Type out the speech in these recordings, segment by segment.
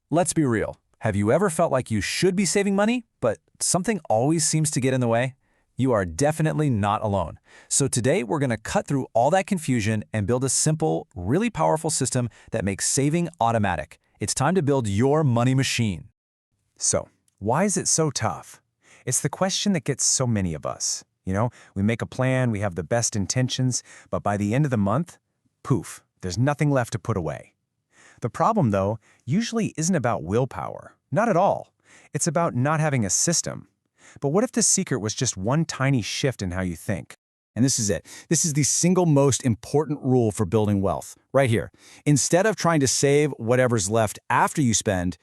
Let's be real. Have you ever felt like you should be saving money, but something always seems to get in the way? You are definitely not alone. So today we're going to cut through all that confusion and build a simple, really powerful system that makes saving automatic. It's time to build your money machine. So, why is it so tough? It's the question that gets so many of us. We make a plan, we have the best intentions, but by the end of the month, poof, there's nothing left to put away. The problem, though, usually isn't about willpower. Not at all. It's about not having a system. But what if the secret was just one tiny shift in how you think? And this is it. This is the single most important rule for building wealth, right here. Instead of trying to save whatever's left after you spend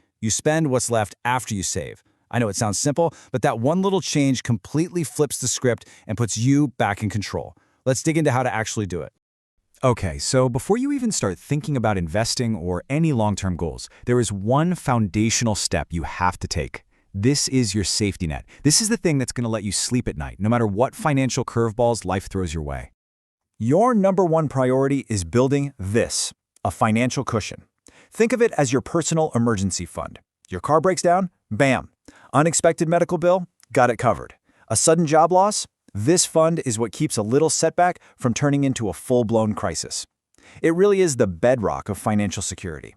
what's left after you save. I know it sounds simple, but that one little change completely flips the script and puts you back in control. Let's dig into how to actually do it. Okay, so before you even start thinking about investing or any long-term goals, there is one foundational step you have to take. This is your safety net. This is the thing that's going to let you sleep at night, no matter what financial curveballs life throws your way. Your number one priority is building this, a financial cushion. Think of it as your personal emergency fund. Your car breaks down? Bam! Unexpected medical bill? Got it covered. A sudden job loss? This fund is what keeps a little setback from turning into a full-blown crisis. It really is the bedrock of financial security.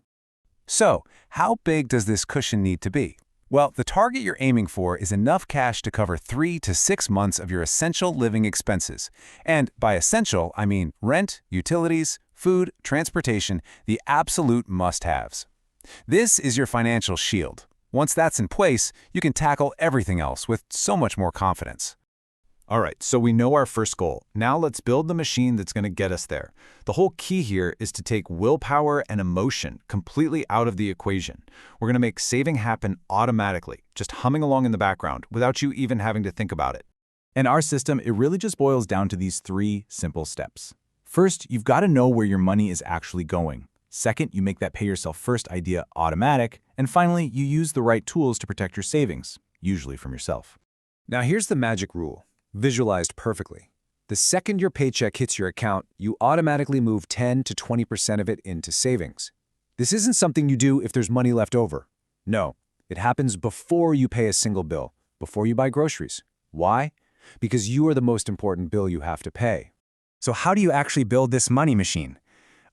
So, how big does this cushion need to be? Well, the target you're aiming for is enough cash to cover 3 to 6 months of your essential living expenses. And by essential, I mean rent, utilities, food, transportation, the absolute must-haves. This is your financial shield. Once that's in place, you can tackle everything else with so much more confidence. All right, so we know our first goal. Now let's build the machine that's going to get us there. The whole key here is to take willpower and emotion completely out of the equation. We're going to make saving happen automatically, just humming along in the background without you even having to think about it. In our system, it really just boils down to these 3 simple steps. First, you've got to know where your money is actually going. Second, you make that pay yourself first idea automatic. And finally, you use the right tools to protect your savings, usually from yourself. Now here's the magic rule, visualized perfectly. The second your paycheck hits your account, you automatically move 10 to 20% of it into savings. This isn't something you do if there's money left over. No, it happens before you pay a single bill, before you buy groceries. Why? Because you are the most important bill you have to pay. So how do you actually build this money machine?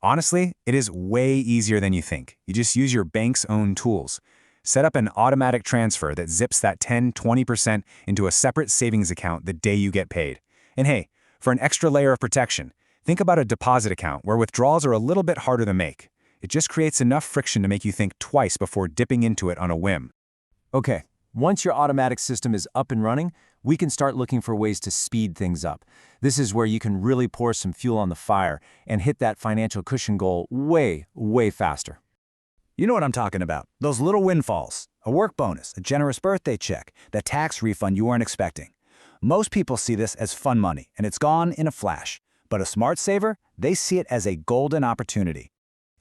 Honestly, it is way easier than you think. You just use your bank's own tools. Set up an automatic transfer that zips that 10–20% into a separate savings account the day you get paid. And hey, for an extra layer of protection, think about a deposit account where withdrawals are a little bit harder to make. It just creates enough friction to make you think twice before dipping into it on a whim. Okay, once your automatic system is up and running, we can start looking for ways to speed things up. This is where you can really pour some fuel on the fire and hit that financial cushion goal way, way faster. You know what I'm talking about. Those little windfalls, a work bonus, a generous birthday check, that tax refund you weren't expecting. Most people see this as fun money, and it's gone in a flash. But a smart saver, they see it as a golden opportunity.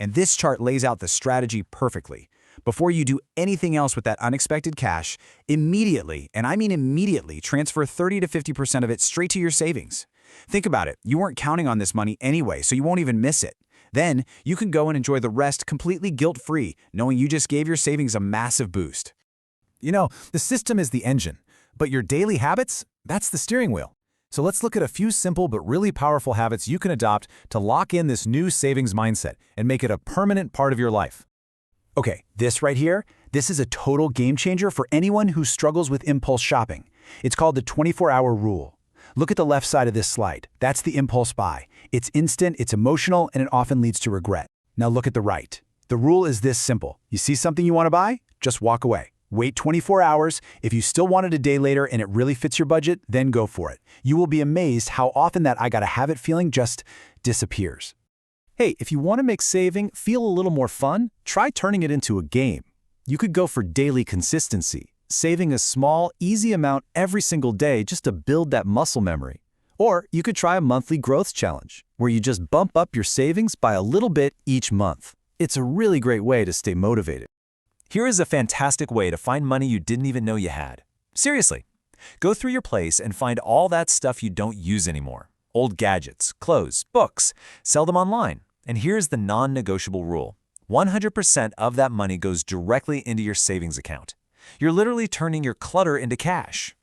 And this chart lays out the strategy perfectly. Before you do anything else with that unexpected cash, immediately, and I mean immediately, transfer 30 to 50% of it straight to your savings. Think about it. You weren't counting on this money anyway, so you won't even miss it. Then, you can go and enjoy the rest completely guilt-free, knowing you just gave your savings a massive boost. The system is the engine, but your daily habits, that's the steering wheel. So let's look at a few simple but really powerful habits you can adopt to lock in this new savings mindset and make it a permanent part of your life. Okay, this right here, this is a total game changer for anyone who struggles with impulse shopping. It's called the 24-hour rule. Look at the left side of this slide. That's the impulse buy. It's instant, it's emotional, and it often leads to regret. Now look at the right. The rule is this simple. You see something you want to buy? Just walk away. Wait 24 hours. If you still want it a day later and it really fits your budget, then go for it. You will be amazed how often that I gotta have it feeling just disappears. Hey, if you want to make saving feel a little more fun, try turning it into a game. You could go for daily consistency, saving a small, easy amount every single day just to build that muscle memory. Or you could try a monthly growth challenge, where you just bump up your savings by a little bit each month. It's a really great way to stay motivated. Here is a fantastic way to find money you didn't even know you had. Seriously, go through your place and find all that stuff you don't use anymore. Old gadgets, clothes, books. Sell them online. And here's the non-negotiable rule. 100% of that money goes directly into your savings account. You're literally turning your clutter into cash.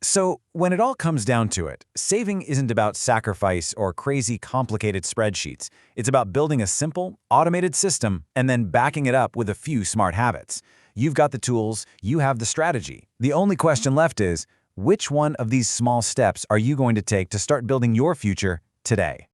So, when it all comes down to it, saving isn't about sacrifice or crazy complicated spreadsheets. It's about building a simple, automated system and then backing it up with a few smart habits. You've got the tools, you have the strategy. The only question left is, which one of these small steps are you going to take to start building your future today?